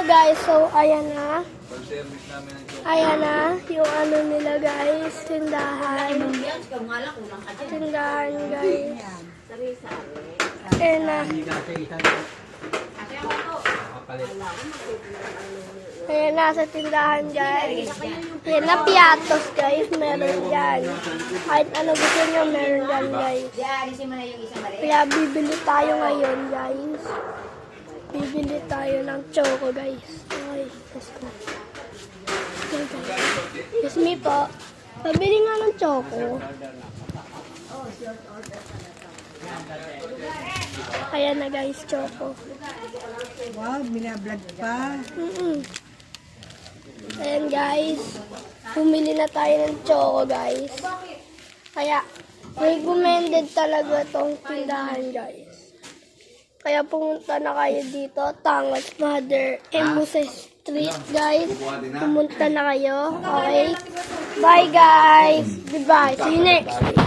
guys, so ayan na. Ayan na, yung ano nila guys, tindahan. Tindahan guys. Ayan na. Ayan na sa tindahan guys. Ayan na piatos guys, meron yan. Kahit ano gusto nyo, meron yan guys. Kaya bibili tayo ngayon guys. Bibili tayo ng choco guys. Okay, let's go. Yes, me po. Pabili nga ng choco. Ayan na guys, choco. Wow, binablog pa. Ayan guys. Bumili na tayo ng choco guys. Kaya, recommended talaga tong tindahan guys. Kaya pumunta na kayo dito, Tangas Mother Emuse Street guys. Pumunta na kayo. Okay? Bye guys. Goodbye. See you next week.